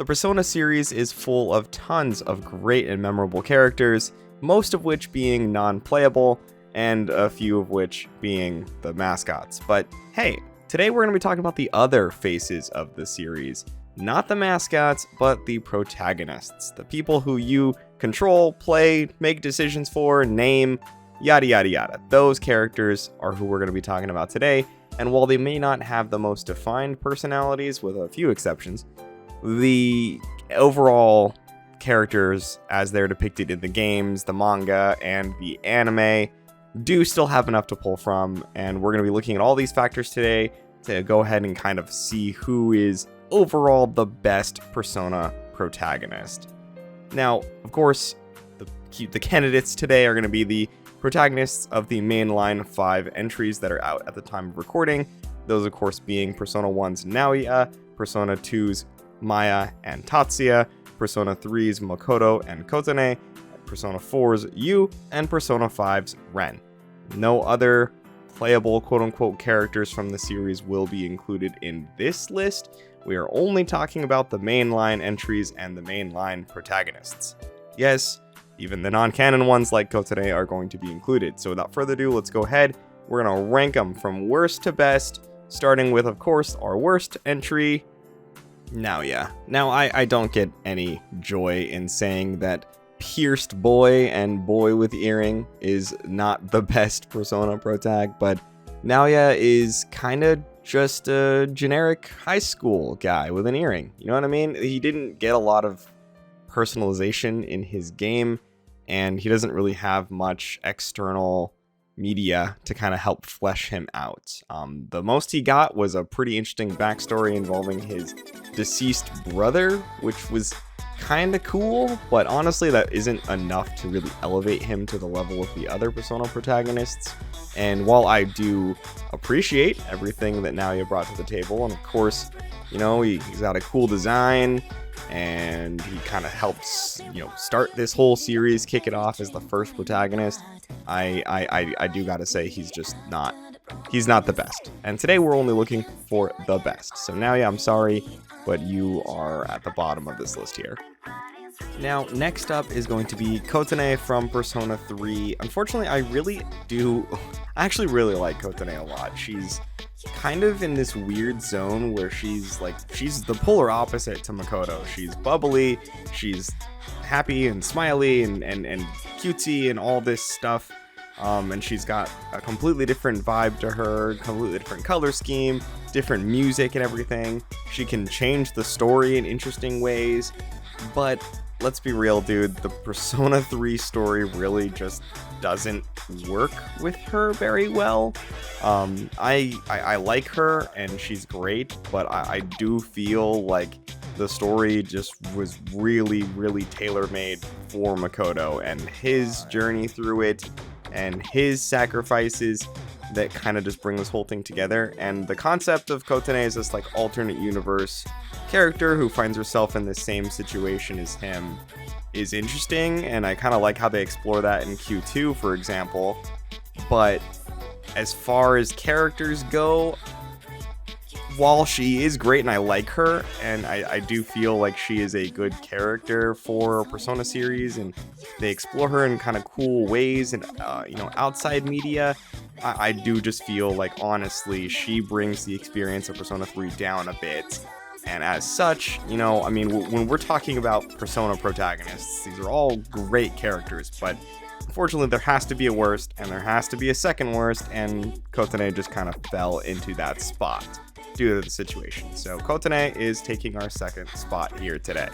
The Persona series is full of tons of great and memorable characters, most of which being non-playable, and a few of which being the mascots. But hey, today we're going to be talking about the other faces of the series. Not the mascots, but the protagonists. The people who you control, play, make decisions for, name, yada yada yada. Those characters are who we're going to be talking about today, and while they may not have the most defined personalities, with a few exceptions, the overall characters as they're depicted in the games, the manga, and the anime do still have enough to pull from, and we're going to be looking at all these factors today to go ahead and kind of see who is overall the best Persona protagonist. Now, of course, the candidates today are going to be the protagonists of the mainline 5 entries that are out at the time of recording. Those, of course, being Persona 1's Naoya, Persona 2's Maya and Tatsuya, Persona 3's Makoto and Kotone, Persona 4's Yu, and Persona 5's Ren. No other playable quote-unquote characters from the series will be included in this list. We are only talking about the mainline entries and the mainline protagonists. Yes, even the non-canon ones like Kotone are going to be included. So without further ado, let's go ahead. We're going to rank them from worst to best, starting with, of course, our worst entry, Naoya. Now, I don't get any joy in saying that Pierced Boy and Boy with Earring is not the best Persona protag, but Naoya is kind of just a generic high school guy with an earring. You know what I mean? He didn't get a lot of personalization in his game, and he doesn't really have much external media to kind of help flesh him out. The most he got was a pretty interesting backstory involving his deceased brother, which was kind of cool, but honestly that isn't enough to really elevate him to the level of the other Persona protagonists. And while I do appreciate everything that Naoya brought to the table, and of course, you know, he's got a cool design, and he kind of helps, you know, start this whole series, kick it off as the first protagonist, I do gotta say he's not the best. And today we're only looking for the best. So Naoya, I'm sorry, but you are at the bottom of this list here. Now, next up is going to be Kotone from Persona 3. Unfortunately, I actually really like Kotone a lot. She's kind of in this weird zone where she's the polar opposite to Makoto. She's bubbly, she's happy and smiley and cutesy and all this stuff. And she's got a completely different vibe to her, completely different color scheme, different music and everything. She can change the story in interesting ways, but let's be real, dude, the Persona 3 story really just doesn't work with her very well. I like her and she's great, but I do feel like the story just was really, really tailor-made for Makoto and his journey through it and his sacrifices that kind of just bring this whole thing together. And the concept of Kotone is this like alternate universe character who finds herself in the same situation as him is interesting, and I kind of like how they explore that in Q2, for example. But as far as characters go, while she is great and I like her, and I do feel like she is a good character for a Persona series, and they explore her in kind of cool ways and outside media, I do just feel like, honestly, she brings the experience of Persona 3 down a bit. And as such, you know, I mean, when we're talking about Persona protagonists, these are all great characters, but unfortunately there has to be a worst and there has to be a second worst, and Kotone just kind of fell into that spot due to the situation. So Kotone is taking our second spot here today.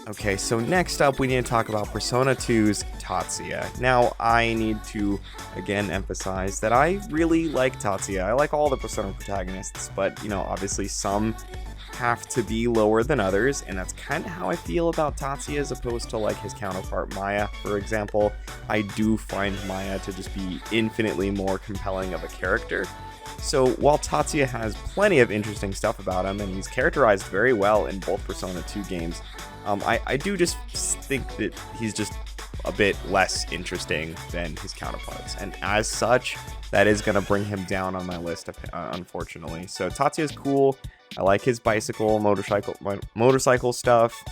Okay, so next up we need to talk about Persona 2's Tatsuya. Now, I need to again emphasize that I really like Tatsuya. I like all the Persona protagonists, but, you know, obviously some have to be lower than others, and that's kind of how I feel about Tatsuya as opposed to like his counterpart Maya, for example. I do find Maya to just be infinitely more compelling of a character. So while Tatsuya has plenty of interesting stuff about him, and he's characterized very well in both Persona 2 games, I do just think that he's just a bit less interesting than his counterparts. And as such, that is going to bring him down on my list, unfortunately. So Tatsuya is cool. I like his motorcycle stuff.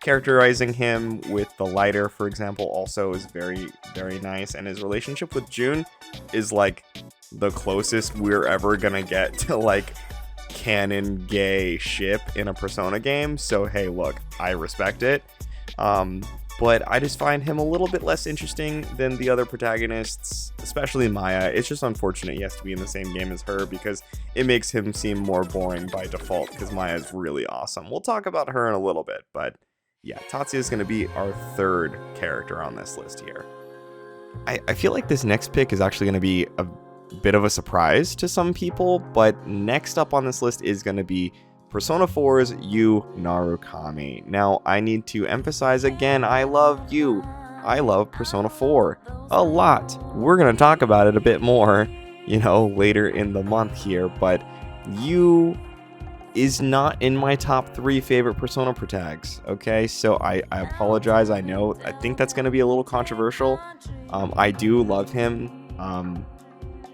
Characterizing him with the lighter, for example, also is very, very nice. And his relationship with June is like the closest we're ever gonna get to like canon gay ship in a Persona game. So hey, look, I respect it. But I just find him a little bit less interesting than the other protagonists, especially Maya. It's just unfortunate he has to be in the same game as her because it makes him seem more boring by default because Maya is really awesome. We'll talk about her in a little bit, but yeah, Tatsuya is going to be our third character on this list here. I feel like this next pick is actually going to be a bit of a surprise to some people, but next up on this list is going to be Persona 4's Yu Narukami. Now, I need to emphasize again, I love Yu. I love Persona 4 a lot. We're going to talk about it a bit more, later in the month here, but Yu is not in my top 3 favorite Persona protags, okay? So I apologize, I think that's going to be a little controversial. I do love him.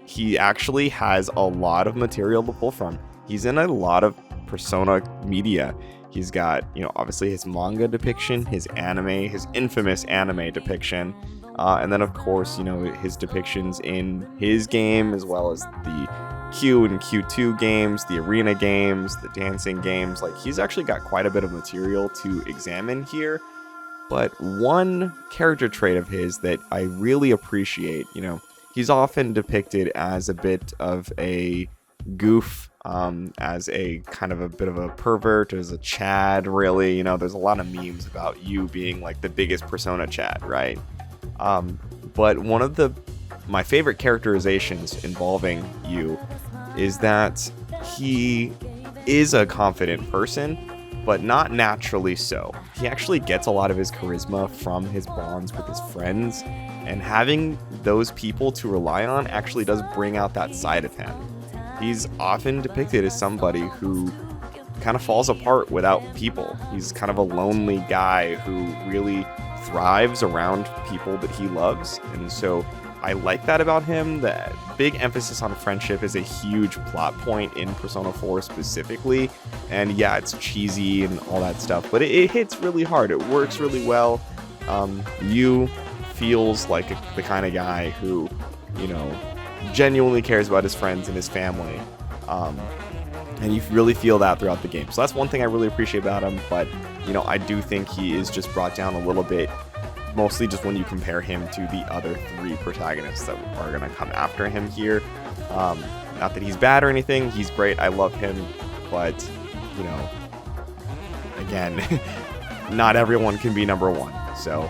He actually has a lot of material to pull from. He's in a lot of Persona media. He's got, obviously his manga depiction, his infamous anime depiction, and then of course, his depictions in his game, as well as the Q and Q2 games, the arena games, the dancing games. Like, he's actually got quite a bit of material to examine here. But one character trait of his that I really appreciate, he's often depicted as a bit of a goof, as a kind of a bit of a pervert, as a Chad, really. There's a lot of memes about you being like the biggest Persona Chad, right? But one of my favorite characterizations involving you is that he is a confident person, but not naturally so. He actually gets a lot of his charisma from his bonds with his friends, and having those people to rely on actually does bring out that side of him. He's often depicted as somebody who kind of falls apart without people. He's kind of a lonely guy who really thrives around people that he loves. And so I like that about him. The big emphasis on friendship is a huge plot point in Persona 4 specifically. And yeah, it's cheesy and all that stuff, but it hits really hard. It works really well. Yu feels like the kind of guy who, genuinely cares about his friends and his family, and you really feel that throughout the game. So that's one thing I really appreciate about him, but I do think he is just brought down a little bit, mostly just when you compare him to the other 3 protagonists that are going to come after him here. Not that he's bad or anything, he's great, I love him, but again, not everyone can be number 1, so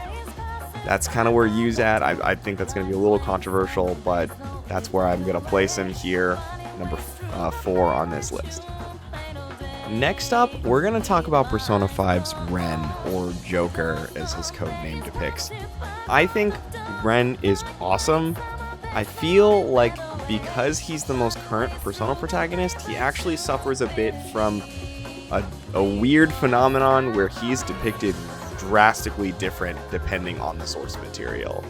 that's kind of where Yu's at. I think that's going to be a little controversial, but that's where I'm going to place him here, number 4 on this list. Next up, we're going to talk about Persona 5's Ren, or Joker, as his codename depicts. I think Ren is awesome. I feel like because he's the most current Persona protagonist, he actually suffers a bit from a weird phenomenon where he's depicted drastically different depending on the source material.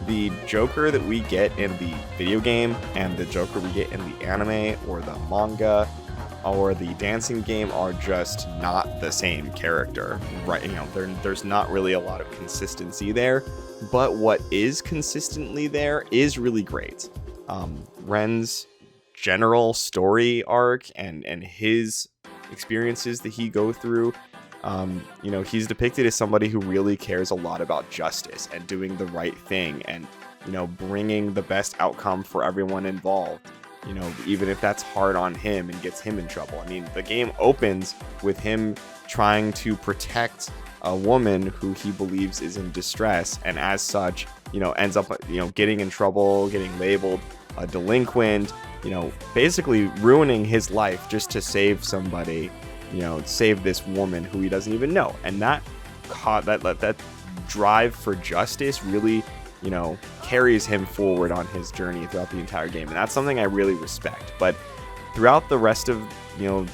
The Joker that we get in the video game and the Joker we get in the anime or the manga or the dancing game are just not the same character, right? There's not really a lot of consistency there, but what is consistently there is really great. Ren's general story arc and his experiences that he go through, he's depicted as somebody who really cares a lot about justice and doing the right thing and, bringing the best outcome for everyone involved, even if that's hard on him and gets him in trouble. I mean, the game opens with him trying to protect a woman who he believes is in distress, and as such, ends up, getting in trouble, getting labeled a delinquent, basically ruining his life just to save somebody, save this woman who he doesn't even know. And that drive for justice really, carries him forward on his journey throughout the entire game. And that's something I really respect. But throughout the rest of,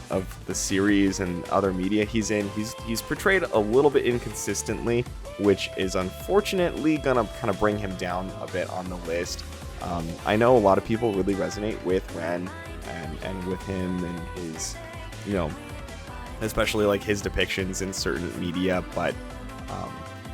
of the series and other media he's in, he's portrayed a little bit inconsistently. which is unfortunately gonna kind of bring him down a bit on the list. I know a lot of people really resonate with Ren and with him and his, especially like his depictions in certain media, but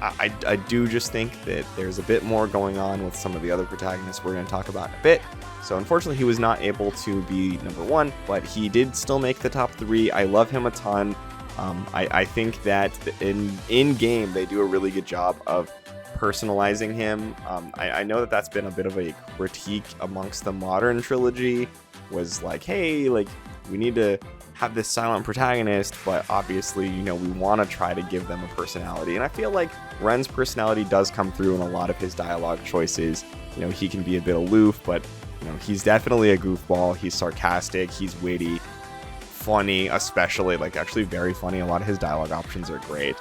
I do just think that there's a bit more going on with some of the other protagonists we're going to talk about in a bit. So unfortunately, he was not able to be number 1, but he did still make the top 3. I love him a ton. I think that in game they do a really good job of personalizing him. I know that that's been a bit of a critique amongst the modern trilogy, was like, hey, like we need to have this silent protagonist, but obviously, we want to try to give them a personality. And I feel like Ren's personality does come through in a lot of his dialogue choices. He can be a bit aloof, but he's definitely a goofball. He's sarcastic, he's witty, funny, especially, like actually very funny. A lot of his dialogue options are great.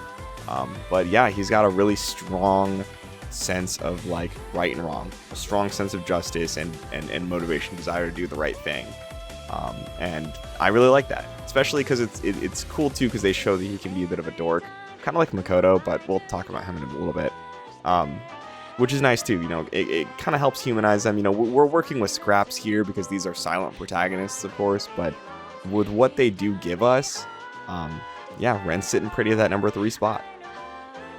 But yeah, he's got a really strong sense of like right and wrong, a strong sense of justice and motivation, desire to do the right thing. And I really like that, especially because it's cool too, because they show that he can be a bit of a dork, kind of like Makoto, but we'll talk about him in a little bit, which is nice too. It kind of helps humanize them. We're working with scraps here because these are silent protagonists, of course, but with what they do give us, yeah, Ren's sitting pretty at that number 3 spot.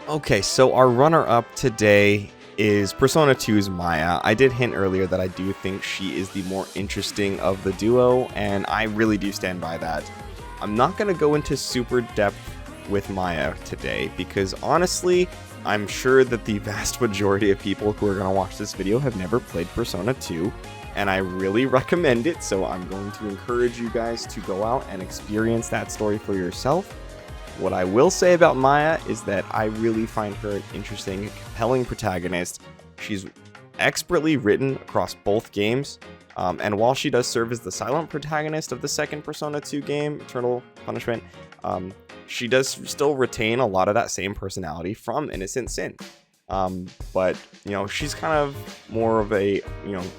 Okay, so our runner-up today is Persona 2's Maya. I did hint earlier that I do think she is the more interesting of the duo, and I really do stand by that. I'm not going to go into super depth with Maya today, because honestly, I'm sure that the vast majority of people who are going to watch this video have never played Persona 2, and I really recommend it, so I'm going to encourage you guys to go out and experience that story for yourself. What I will say about Maya is that I really find her an interesting and compelling protagonist. She's expertly written across both games, and while she does serve as the silent protagonist of the second Persona 2 game, Eternal Punishment, she does still retain a lot of that same personality from Innocent Sin. But, she's kind of more of a,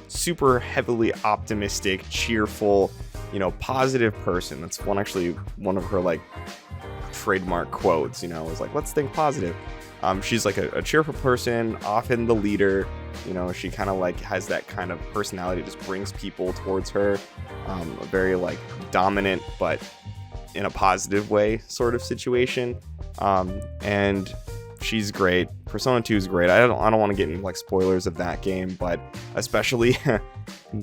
super heavily optimistic, cheerful, positive person. That's one of her, like, trademark quotes, is like, let's think positive. She's like a cheerful person, often the leader. She kind of like has that kind of personality, just brings people towards her. A very like dominant, but in a positive way sort of situation. And she's great. Persona 2 is great. I don't want to get into like spoilers of that game, but especially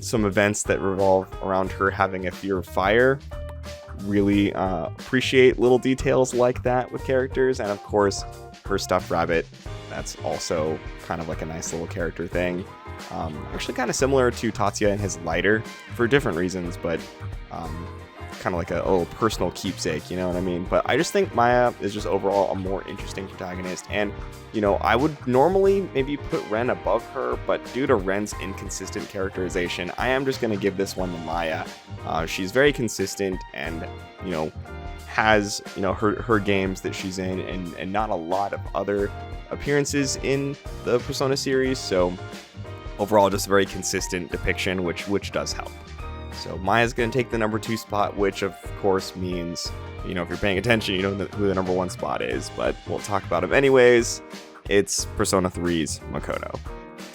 some events that revolve around her having a fear of fire. Really appreciate little details like that with characters, and of course her stuffed rabbit, that's also kind of like a nice little character thing. Actually kind of similar to Tatsuya and his lighter for different reasons, but kind of like a little personal keepsake, you know what I mean? But I just think Maya is just overall a more interesting protagonist, and I would normally maybe put Ren above her, but due to Ren's inconsistent characterization, I am just going to give this one to Maya. She's very consistent and has her games that she's in, and not a lot of other appearances in the Persona series, so overall just a very consistent depiction, which does help. So Maya's going to take the number 2 spot, which of course means, if you're paying attention, you know who the number 1 spot is, but we'll talk about him anyways. It's Persona 3's Makoto.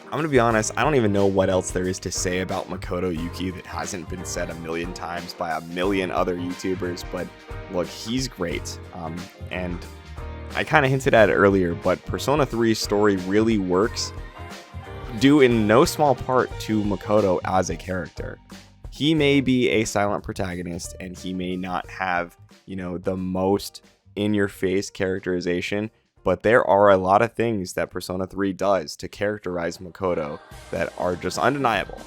I'm going to be honest, I don't even know what else there is to say about Makoto Yuki that hasn't been said a million times by a million other YouTubers, but look, he's great. And I kind of hinted at it earlier, but Persona 3's story really works due in no small part to Makoto as a character. He may be a silent protagonist, and he may not have, the most in-your-face characterization, but there are a lot of things that Persona 3 does to characterize Makoto that are just undeniable.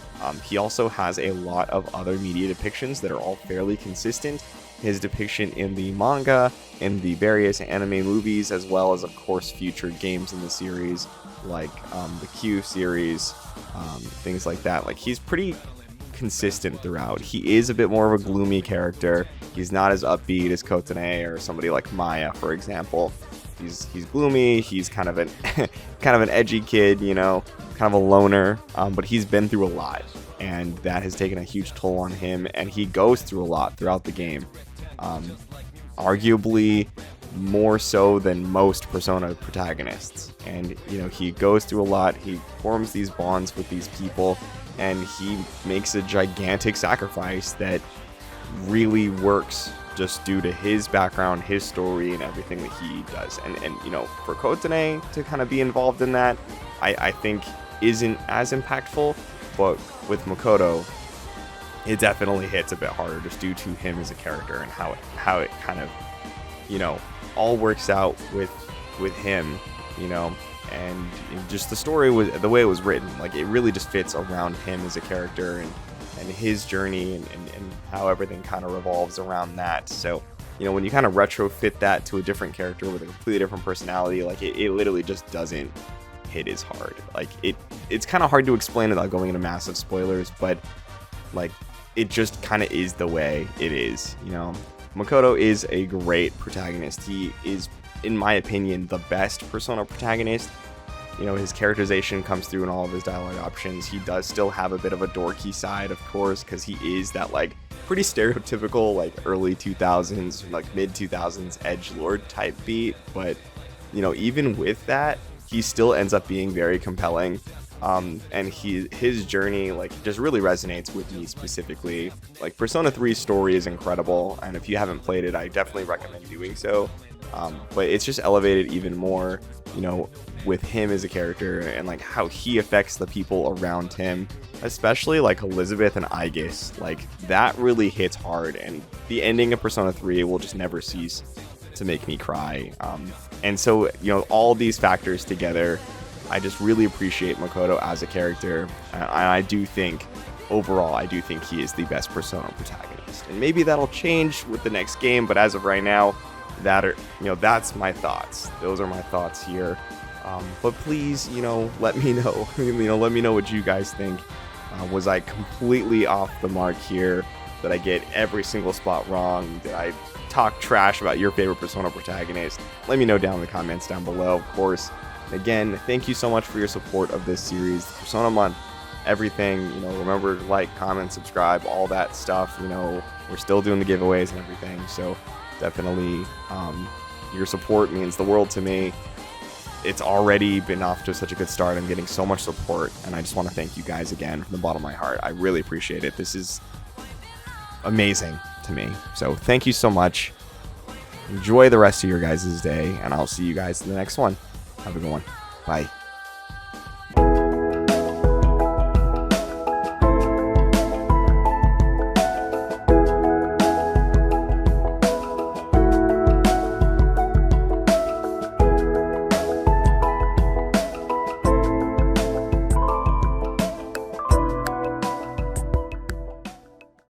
He also has a lot of other media depictions that are all fairly consistent. His depiction in the manga, in the various anime movies, as well as, of course, future games in the series, like the Q series, things like that. Like, he's pretty consistent throughout. He is a bit more of a gloomy character. He's not as upbeat as Kotone or somebody like Maya, for example. He's gloomy. He's kind of an edgy kid, kind of a loner. But he's been through a lot, and that has taken a huge toll on him. And he goes through a lot throughout the game. Arguably, more so than most Persona protagonists. And, he goes through a lot, he forms these bonds with these people, and he makes a gigantic sacrifice that really works just due to his background, his story, and everything that he does. And for Kotone to kind of be involved in that, I think isn't as impactful, but with Makoto, it definitely hits a bit harder just due to him as a character and how it kind of, all works out with him, and just the story was the way it was written, like it really just fits around him as a character and his journey and how everything kind of revolves around that. So, when you kind of retrofit that to a different character with a completely different personality, like it literally just doesn't hit as hard. Like it's kind of hard to explain without going into massive spoilers, but like it just kind of is the way it is. Makoto is a great protagonist. He is, in my opinion, the best Persona protagonist. His characterization comes through in all of his dialogue options. He does still have a bit of a dorky side, of course, because he is that like pretty stereotypical like early 2000s, like mid 2000s edgelord type beat. But even with that, he still ends up being very compelling. And his journey like just really resonates with me specifically. Like Persona 3's story is incredible, and if you haven't played it, I definitely recommend doing so. But it's just elevated even more, with him as a character and like how he affects the people around him, especially like Elizabeth and Aigis. Like that really hits hard, and the ending of Persona 3 will just never cease to make me cry. And so, all these factors together, I just really appreciate Makoto as a character, and I do think he is the best Persona protagonist. And maybe that'll change with the next game, but as of right now, that's my thoughts. Those are my thoughts here. But please, let me know. Let me know what you guys think. Was I completely off the mark here? Did I get every single spot wrong? Did I talk trash about your favorite Persona protagonist? Let me know down in the comments down below, of course. Again, thank you so much for your support of this series, Persona Month, everything. Remember to like, comment, subscribe, all that stuff. We're still doing the giveaways and everything, so definitely your support means the world to me. It's already been off to such a good start. I'm getting so much support, and I just want to thank you guys again from the bottom of my heart. I really appreciate it. This is amazing to me. So thank you so much. Enjoy the rest of your guys' day, and I'll see you guys in the next one. Have a good one. Bye.